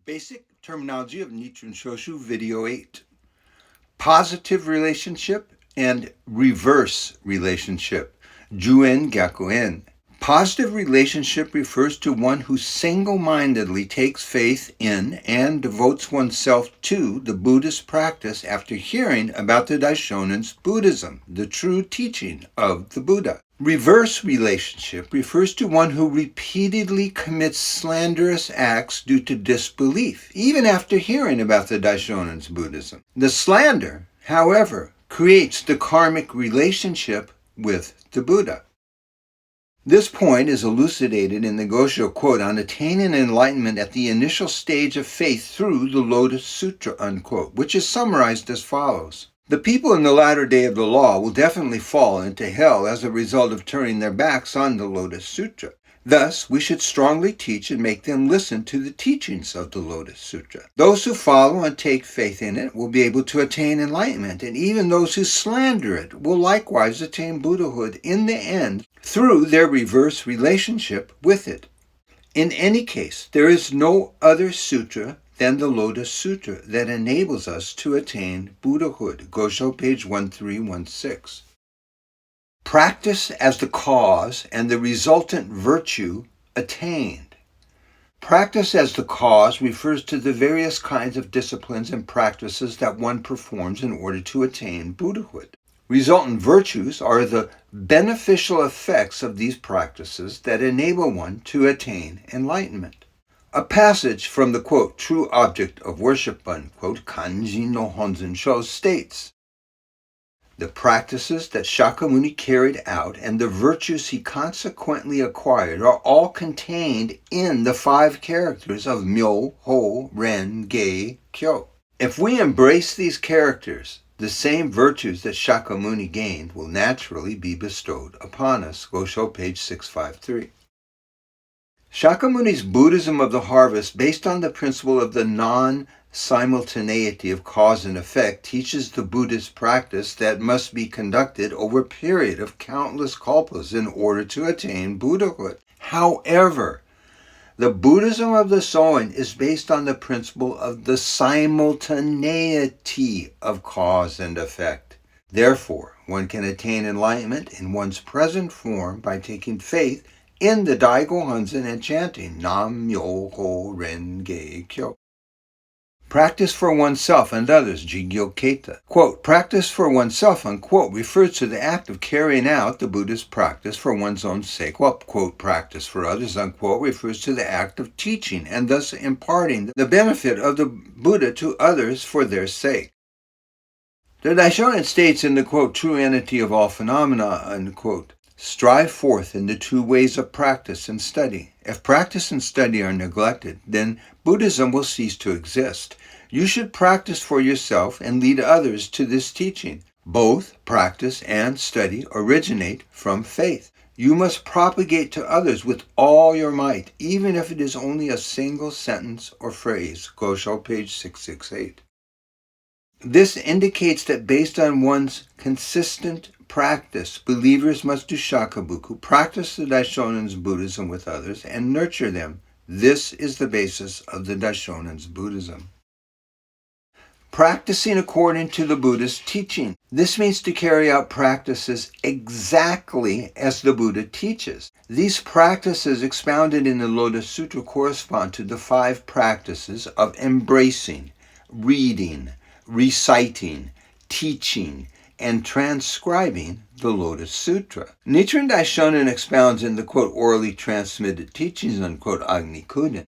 Basic terminology of Nichiren Shoshu, Video 8. Positive relationship and reverse relationship. Juen Gyakuen. Positive relationship refers to one who single-mindedly takes faith in and devotes oneself to the Buddhist practice after hearing about the Daishonen's Buddhism, the true teaching of the Buddha. Reverse relationship refers to one who repeatedly commits slanderous acts due to disbelief, even after hearing about the Daishonen's Buddhism. The slander, however, creates the karmic relationship with the Buddha. This point is elucidated in the Gosho quote on attaining enlightenment at the initial stage of faith through the Lotus Sutra, unquote, which is summarized as follows. The people in the latter day of the law will definitely fall into hell as a result of turning their backs on the Lotus Sutra. Thus, we should strongly teach and make them listen to the teachings of the Lotus Sutra. Those who follow and take faith in it will be able to attain enlightenment, and even those who slander it will likewise attain Buddhahood in the end through their reverse relationship with it. In any case, there is no other sutra than the Lotus Sutra that enables us to attain Buddhahood. Gosho, page 1316. Practice as the cause and the resultant virtue attained. Practice as the cause refers to the various kinds of disciplines and practices that one performs in order to attain Buddhahood. Resultant virtues are the beneficial effects of these practices that enable one to attain enlightenment. A passage from the, quote, true object of worship, unquote, Kanji no Honzen Sho states, the practices that Shakyamuni carried out and the virtues he consequently acquired are all contained in the 5 characters of Myo, Ho, Ren, Ge, Kyo. If we embrace these characters, the same virtues that Shakyamuni gained will naturally be bestowed upon us. Gosho, page 653. Shakyamuni's Buddhism of the harvest, based on the principle of the non-simultaneity of cause and effect, teaches the Buddhist practice that must be conducted over a period of countless kalpas in order to attain Buddhahood. However, the Buddhism of the Soen is based on the principle of the simultaneity of cause and effect. Therefore, one can attain enlightenment in one's present form by taking faith in the Daigo Hanzen and chanting Nam Myo Ho Ren Ge Kyo. Practice for oneself and others, Jigyo Keita. Quote, practice for oneself, unquote, refers to the act of carrying out the Buddhist practice for one's own sake, while, quote, practice for others, unquote, refers to the act of teaching and thus imparting the benefit of the Buddha to others for their sake. The Daishonin states in the, quote, true entity of all phenomena, unquote, strive forth in the 2 ways of practice and study. If practice and study are neglected, then Buddhism will cease to exist. You should practice for yourself and lead others to this teaching. Both practice and study originate from faith. You must propagate to others with all your might, even if it is only a single sentence or phrase. Gosho, page 668. This indicates that based on one's consistent practice, believers must do shakabuku, practice the Daishonen's Buddhism with others, and nurture them. This is the basis of the Daishonen's Buddhism. Practicing according to the Buddha's teaching. This means to carry out practices exactly as the Buddha teaches. These practices expounded in the Lotus Sutra correspond to the 5 practices of embracing, reading, reciting, teaching, and transcribing the Lotus Sutra. Nichiren Daishonin expounds in the, quote, orally transmitted teachings, unquote, Agni-kuden.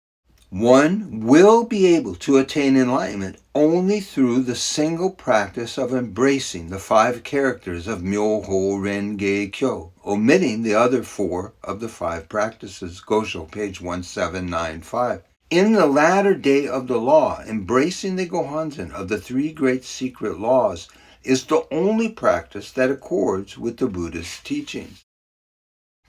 One will be able to attain enlightenment only through the single practice of embracing the 5 characters of Myo, Ho, Ren, Ge, Kyo, omitting the other 4 of the 5 practices. Gosho, page 1795. In the latter day of the law, embracing the Gohanzen of the 3 great secret laws is the only practice that accords with the Buddha's teachings.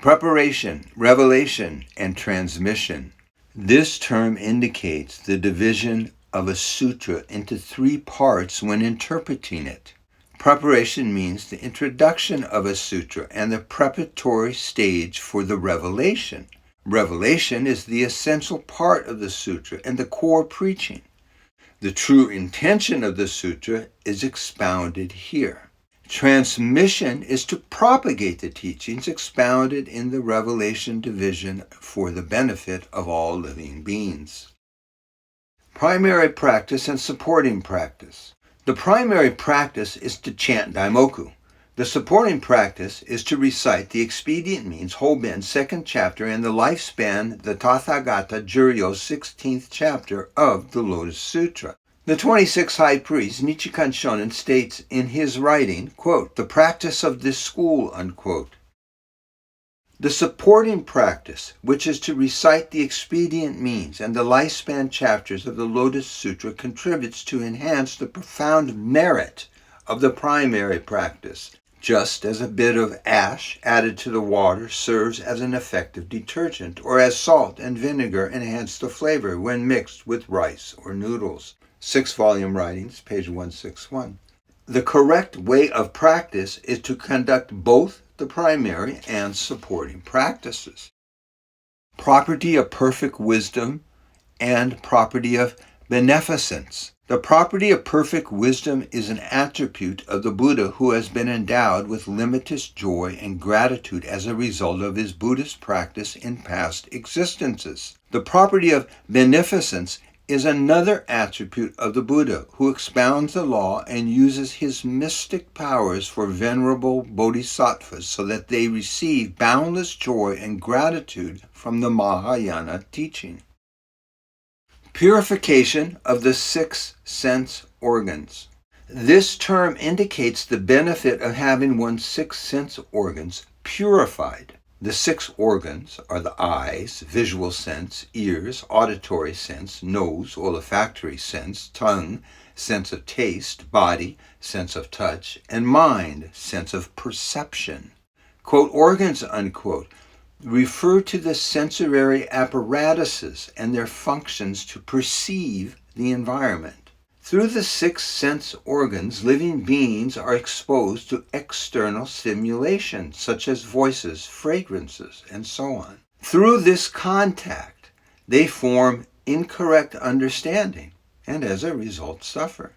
Preparation, revelation, and transmission. This term indicates the division of a sutra into 3 parts when interpreting it. Preparation means the introduction of a sutra and the preparatory stage for the revelation. Revelation is the essential part of the sutra and the core preaching. The true intention of the sutra is expounded here. Transmission is to propagate the teachings expounded in the Revelation division for the benefit of all living beings. Primary practice and supporting practice. The primary practice is to chant Daimoku. The supporting practice is to recite the expedient means Hoben 2nd chapter and the lifespan the Tathagata Juryo 16th chapter of the Lotus Sutra. The 26th High Priest Nichikan Shonin states in his writing, quote, "the practice of this school," unquote. The supporting practice, which is to recite the expedient means and the lifespan chapters of the Lotus Sutra, contributes to enhance the profound merit of the primary practice, just as a bit of ash added to the water serves as an effective detergent, or as salt and vinegar enhance the flavor when mixed with rice or noodles. 6-volume writings, page 161. The correct way of practice is to conduct both the primary and supporting practices. Property of perfect wisdom and property of beneficence. The property of perfect wisdom is an attribute of the Buddha who has been endowed with limitless joy and gratitude as a result of his Buddhist practice in past existences. The property of beneficence is another attribute of the Buddha who expounds the law and uses his mystic powers for venerable bodhisattvas so that they receive boundless joy and gratitude from the Mahayana teaching. Purification of the 6 sense organs. This term indicates the benefit of having one's 6 sense organs purified. The 6 organs are the eyes, visual sense, ears, auditory sense, nose, olfactory sense, tongue, sense of taste, body, sense of touch, and mind, sense of perception. Quote, organs, unquote, refer to the sensory apparatuses and their functions to perceive the environment. Through the 6 sense organs, living beings are exposed to external stimulation, such as voices, fragrances, and so on. Through this contact, they form incorrect understanding, and as a result suffer.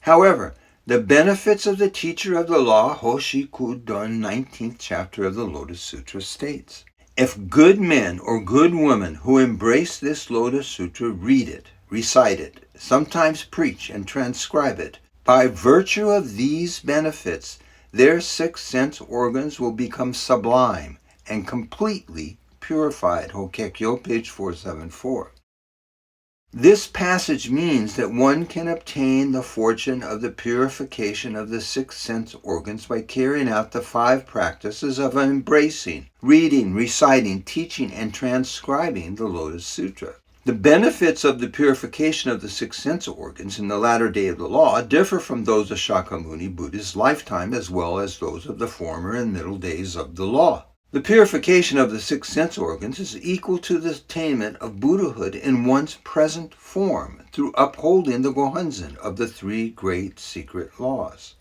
However, the benefits of the teacher of the law, Hoshikudon 19th chapter of the Lotus Sutra states, if good men or good women who embrace this Lotus Sutra read it, recite it, sometimes preach and transcribe it, by virtue of these benefits, their 6 sense organs will become sublime and completely purified. Hokkekyo, page 474. This passage means that one can obtain the fortune of the purification of the 6 sense organs by carrying out the 5 practices of embracing, reading, reciting, teaching, and transcribing the Lotus Sutra. The benefits of the purification of the 6 sense organs in the latter day of the law differ from those of Shakyamuni Buddha's lifetime as well as those of the former and middle days of the law. The purification of the 6 sense organs is equal to the attainment of Buddhahood in one's present form through upholding the Gohonzon of the 3 great secret laws.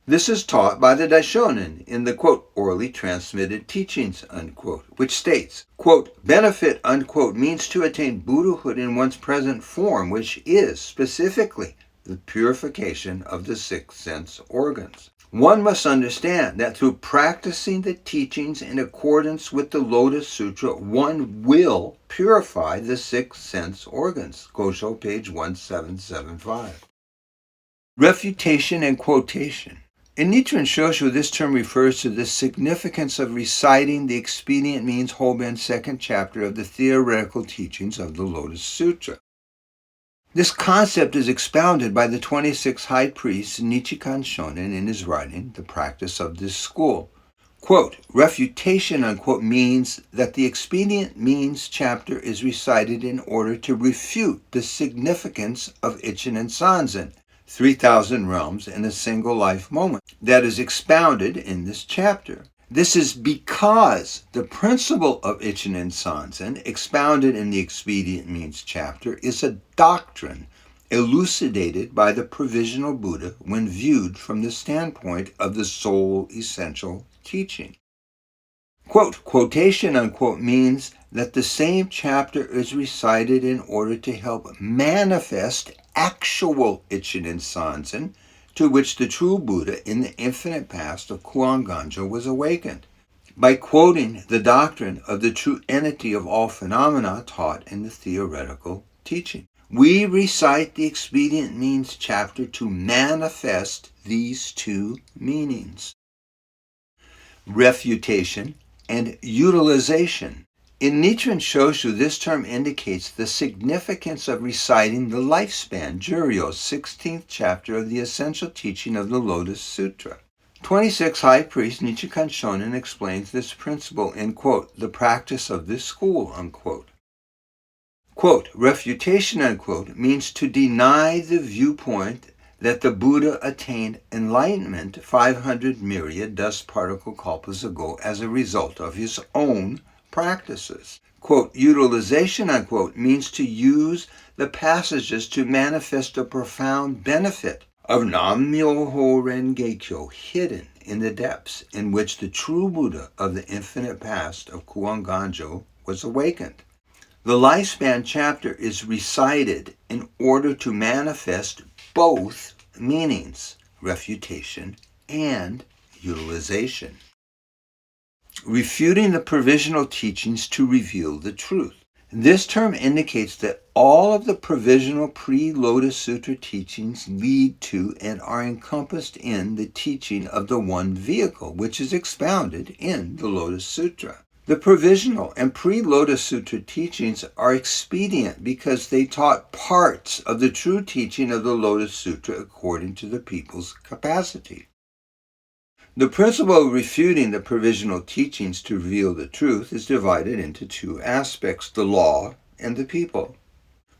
This is taught by the Daishonin in the, quote, orally transmitted teachings, unquote, which states, quote, benefit, unquote, means to attain Buddhahood in one's present form, which is, specifically, the purification of the 6 sense organs. One must understand that through practicing the teachings in accordance with the Lotus Sutra, one will purify the 6 sense organs. Kosho, page 1775. Refutation and Quotation. In Nichiren Shoshu, this term refers to the significance of reciting the expedient means Hoben 2nd chapter of the theoretical teachings of the Lotus Sutra. This concept is expounded by the 26 High Priests Nichikan Shonin in his writing, The Practice of this School. Quote, refutation, unquote, means that the expedient means chapter is recited in order to refute the significance of Ichinen Sanzen, 3,000 realms in a single life moment, that is expounded in this chapter. This is because the principle of Ichinen Sanzen, expounded in the Expedient Means chapter, is a doctrine elucidated by the Provisional Buddha when viewed from the standpoint of the sole essential teaching. Quote, quotation, unquote, means that the same chapter is recited in order to help manifest actual Ichiden Sanzen, to which the true Buddha in the infinite past of Kuan Ganjo was awakened, by quoting the doctrine of the true entity of all phenomena taught in the theoretical teaching. We recite the expedient means chapter to manifest these two meanings: refutation and utilization. In Nichiren Shoshu, this term indicates the significance of reciting the lifespan, Juryo's 16th chapter of the essential teaching of the Lotus Sutra. 26 High Priest Nichikan Shonin explains this principle in, quote, the practice of this school, unquote. Quote, refutation, unquote, means to deny the viewpoint that the Buddha attained enlightenment 500 myriad dust particle kalpas ago as a result of his own practices. Quote, utilization, unquote, means to use the passages to manifest a profound benefit of Nam-myoho Renge-kyo hidden in the depths in which the true Buddha of the infinite past of Kuan Ganjo was awakened. The lifespan chapter is recited in order to manifest both meanings, refutation and utilization. Refuting the provisional teachings to reveal the truth. This term indicates that all of the provisional pre-Lotus Sutra teachings lead to and are encompassed in the teaching of the one vehicle, which is expounded in the Lotus Sutra. The provisional and pre-Lotus Sutra teachings are expedient because they taught parts of the true teaching of the Lotus Sutra according to the people's capacity. The principle of refuting the provisional teachings to reveal the truth is divided into two aspects, the law and the people.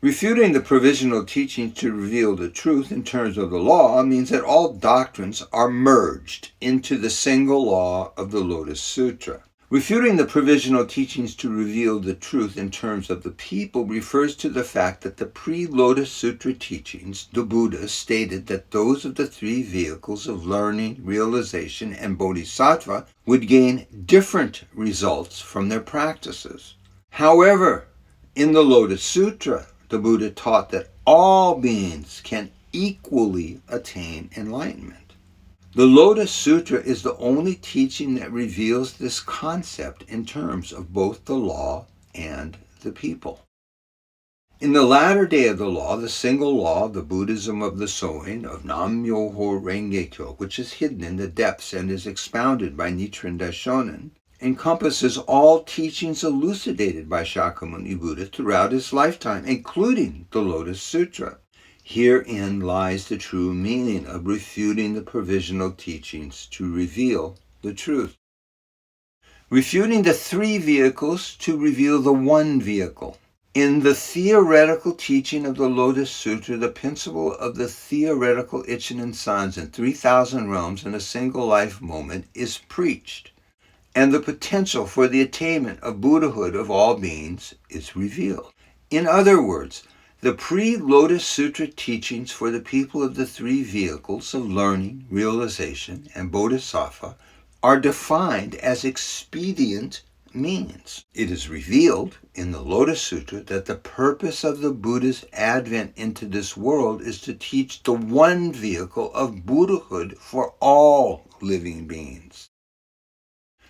Refuting the provisional teachings to reveal the truth in terms of the law means that all doctrines are merged into the single law of the Lotus Sutra. Refuting the provisional teachings to reveal the truth in terms of the people refers to the fact that the pre-Lotus Sutra teachings, the Buddha stated that those of the three vehicles of learning, realization, and bodhisattva would gain different results from their practices. However, in the Lotus Sutra, the Buddha taught that all beings can equally attain enlightenment. The Lotus Sutra is the only teaching that reveals this concept in terms of both the law and the people. In the latter day of the law, the single law of the Buddhism of the Soin of Nam-myoho Renge-kyo, which is hidden in the depths and is expounded by Nichiren Daishonin, encompasses all teachings elucidated by Shakyamuni Buddha throughout his lifetime, including the Lotus Sutra. Herein lies the true meaning of refuting the provisional teachings to reveal the truth. Refuting the three vehicles to reveal the one vehicle. In the theoretical teaching of the Lotus Sutra, the principle of the theoretical Ichinen Sanzen, 3,000 realms in a single life moment, is preached, and the potential for the attainment of Buddhahood of all beings is revealed. In other words, the pre-Lotus Sutra teachings for the people of the three vehicles of learning, realization, and bodhisattva are defined as expedient means. It is revealed in the Lotus Sutra that the purpose of the Buddha's advent into this world is to teach the one vehicle of Buddhahood for all living beings.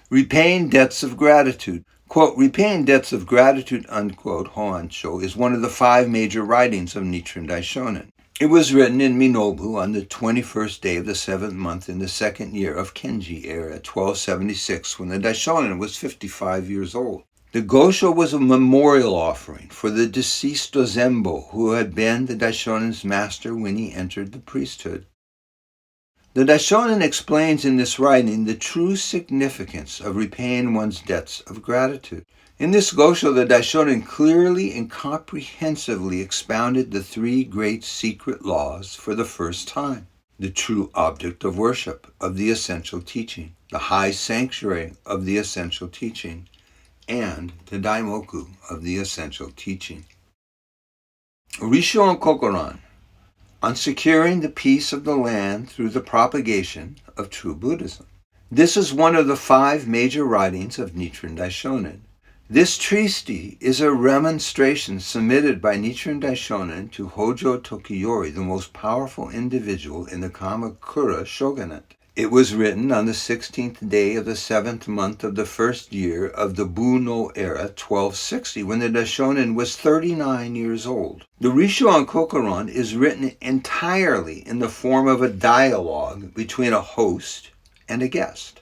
Repaying debts of gratitude. Quote, Repaying debts of gratitude, unquote, Hoansho, is one of the 5 major writings of Nichiren Daishonin. It was written in Minobu on the 21st day of the 7th month in the 2nd year of Kenji era, 1276, when the Daishonin was 55 years old. The Gosho was a memorial offering for the deceased Dozembo, who had been the Daishonin's master when he entered the priesthood. The Daishonin explains in this writing the true significance of repaying one's debts of gratitude. In this Gosho, the Daishonin clearly and comprehensively expounded the 3 great secret laws for the first time: the true object of worship of the essential teaching, the high sanctuary of the essential teaching, and the daimoku of the essential teaching. Risshò and ankoku-ron, on securing the peace of the land through the propagation of true Buddhism. This is one of the 5 major writings of Nichiren Daishonin. This treatise is a remonstration submitted by Nichiren Daishonin to Hojo Tokiyori, the most powerful individual in the Kamakura shogunate. It was written on the 16th day of the 7th month of the 1st year of the Buno era, 1260, when the Daishonin was 39 years old. The Risshò and ankoku-ron is written entirely in the form of a dialogue between a host and a guest.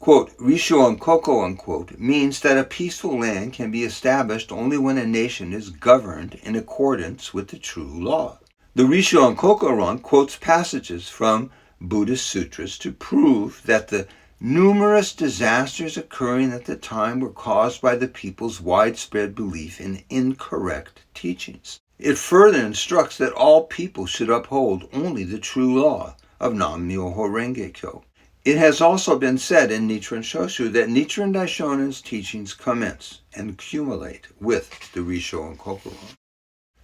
Quote, Risshò and ankoku, unquote, means that a peaceful land can be established only when a nation is governed in accordance with the true law. The Risshò and ankoku-ron quotes passages from Buddhist sutras to prove that the numerous disasters occurring at the time were caused by the people's widespread belief in incorrect teachings. It further instructs that all people should uphold only the true law of Nam-myoho Renge-kyo. It has also been said in Nichiren Shoshu that Nichiren Daishonin's teachings commence and accumulate with the Risshò and ankoku-ron.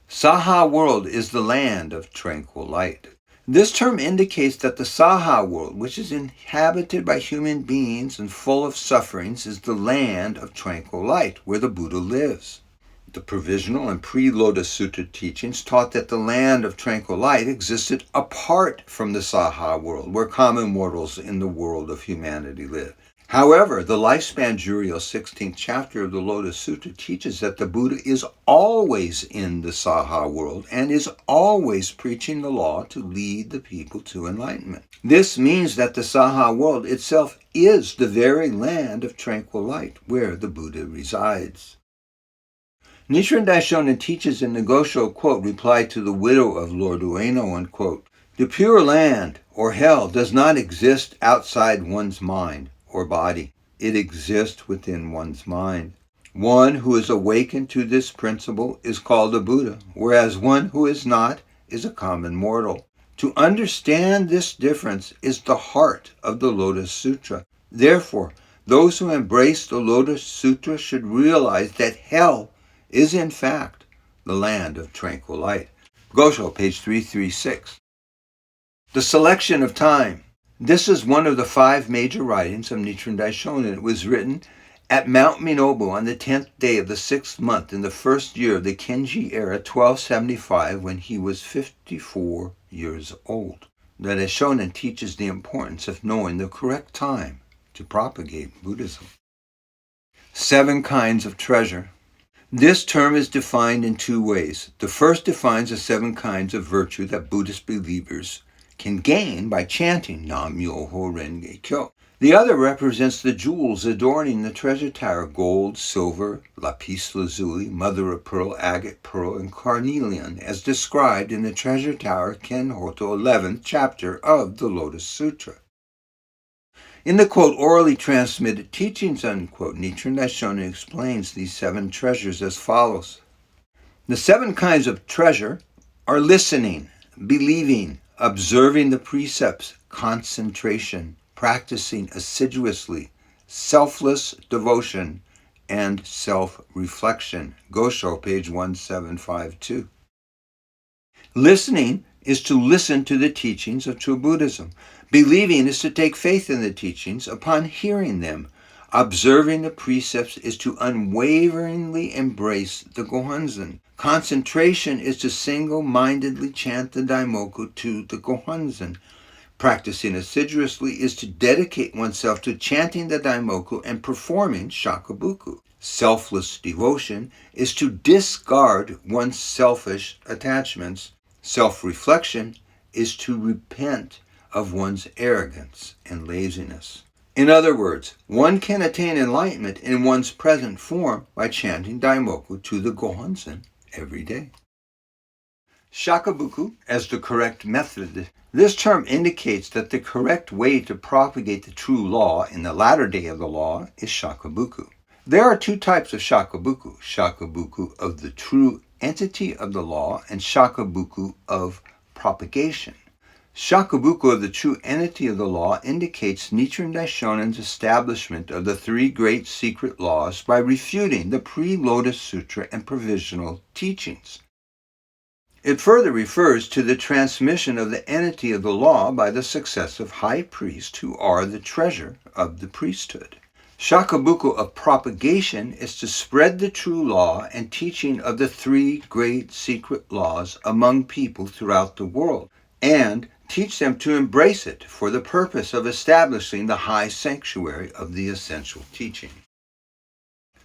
Saha world is the land of tranquil light. This term indicates that the Saha world, which is inhabited by human beings and full of sufferings, is the land of tranquil light, where the Buddha lives. The Provisional and pre-Lotus Sutra teachings taught that the land of tranquil light existed apart from the Saha world, where common mortals in the world of humanity live. However, the Lifespan Jurial 16th chapter of the Lotus Sutra teaches that the Buddha is always in the Saha world and is always preaching the law to lead the people to enlightenment. This means that the Saha world itself is the very land of tranquil light where the Buddha resides. Nichiren Daishonin teaches in the Gosho, quote, reply to the widow of Lord Ueno, unquote, the pure land, or hell, does not exist outside one's mind or body. It exists within one's mind. One who is awakened to this principle is called a Buddha, whereas one who is not is a common mortal. To understand this difference is the heart of the Lotus Sutra. Therefore, those who embrace the Lotus Sutra should realize that hell is in fact the land of tranquil light. Gosho, page 336. The selection of time. This is one of the 5 major writings of Nichiren Daishonin. It was written at Mount Minobu on the 10th day of the 6th month in the 1st year of the Kenji era, 1275, when he was 54 years old. The Daishonin teaches the importance of knowing the correct time to propagate Buddhism. 7 kinds of treasure. This term is defined in 2 ways. The first defines the 7 kinds of virtue that Buddhist believers can gain by chanting Nam-myoho Renge-kyo. The other represents the jewels adorning the treasure tower: gold, silver, lapis lazuli, mother of pearl, agate, pearl, and carnelian, as described in the treasure tower Kenhoto 11th chapter of the Lotus Sutra. In the, quote, orally transmitted teachings, unquote, Nichiren Daishonin explains these 7 treasures as follows. The 7 kinds of treasure are listening, believing, observing the precepts, concentration, practicing assiduously, selfless devotion, and self-reflection. Gosho, page 1752. Listening is to listen to the teachings of true Buddhism. Believing is to take faith in the teachings upon hearing them. Observing the precepts is to unwaveringly embrace the Gohonzon. Concentration is to single-mindedly chant the Daimoku to the Gohonzon. Practicing assiduously is to dedicate oneself to chanting the Daimoku and performing Shakubuku. Selfless devotion is to discard one's selfish attachments. Self-reflection is to repent of one's arrogance and laziness. In other words, one can attain enlightenment in one's present form by chanting Daimoku to the Gohonzon every day. Shakubuku as the correct method. This term indicates that the correct way to propagate the true law in the latter day of the law is Shakubuku. There are 2 types of Shakubuku: Shakubuku of the true entity of the law and Shakubuku of propagation. Shakubuku of the true entity of the law indicates Nichiren Daishonin's establishment of the 3 great secret laws by refuting the pre-Lotus Sutra and Provisional teachings. It further refers to the transmission of the entity of the law by the successive high priests who are the treasure of the priesthood. Shakubuku of propagation is to spread the true law and teaching of the three great secret laws among people throughout the world, and teach them to embrace it for the purpose of establishing the high sanctuary of the essential teaching.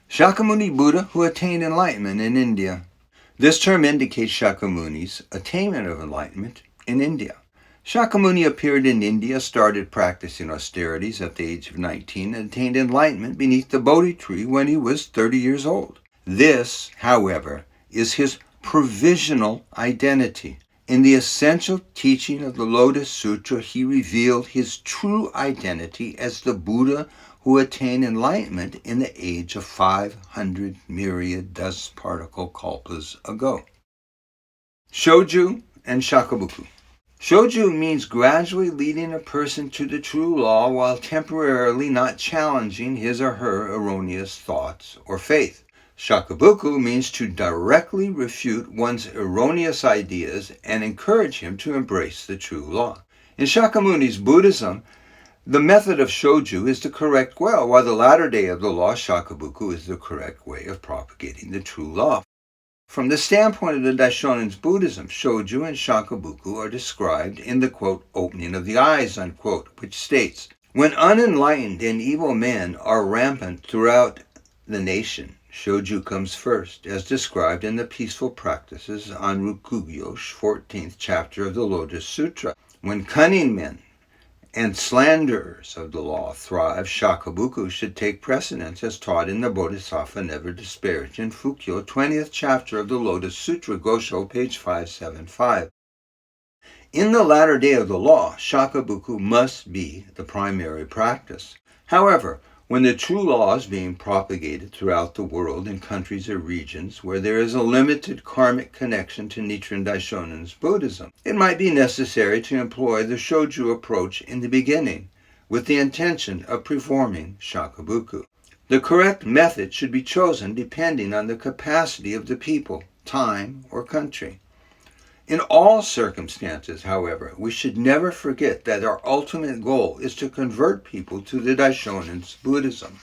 Shakyamuni Buddha who attained enlightenment in India. This term indicates Shakyamuni's attainment of enlightenment in India. Shakyamuni appeared in India, started practicing austerities at the age of 19, and attained enlightenment beneath the Bodhi tree when he was 30 years old. This, however, is his provisional identity. In the essential teaching of the Lotus Sutra, he revealed his true identity as the Buddha who attained enlightenment in the age of 500 myriad dust particle kalpas ago. Shoju and Shakubuku. Shoju means gradually leading a person to the true law while temporarily not challenging his or her erroneous thoughts or faith. Shakubuku means to directly refute one's erroneous ideas and encourage him to embrace the true law. In Shakyamuni's Buddhism, the method of Shoju is the correct way, while the latter day of the law, Shakubuku, is the correct way of propagating the true law. From the standpoint of the Daishonen's Buddhism, Shoju and Shakubuku are described in the, quote, opening of the eyes, unquote, which states, when unenlightened and evil men are rampant throughout the nation, Shoju comes first, as described in the Peaceful Practices on Rukugyo's 14th chapter of the Lotus Sutra. When cunning men and slanderers of the law thrive, Shakubuku should take precedence as taught in the Bodhisattva Never Disparage in Fukyo, 20th chapter of the Lotus Sutra, Gosho, page 575. In the latter day of the law, Shakubuku must be the primary practice. However, when the true law is being propagated throughout the world in countries or regions where there is a limited karmic connection to Nichiren Daishonen's Buddhism, it might be necessary to employ the Shoju approach in the beginning with the intention of performing Shakubuku. The correct method should be chosen depending on the capacity of the people, time, or country. In all circumstances, however, we should never forget that our ultimate goal is to convert people to the Daishonen's Buddhism.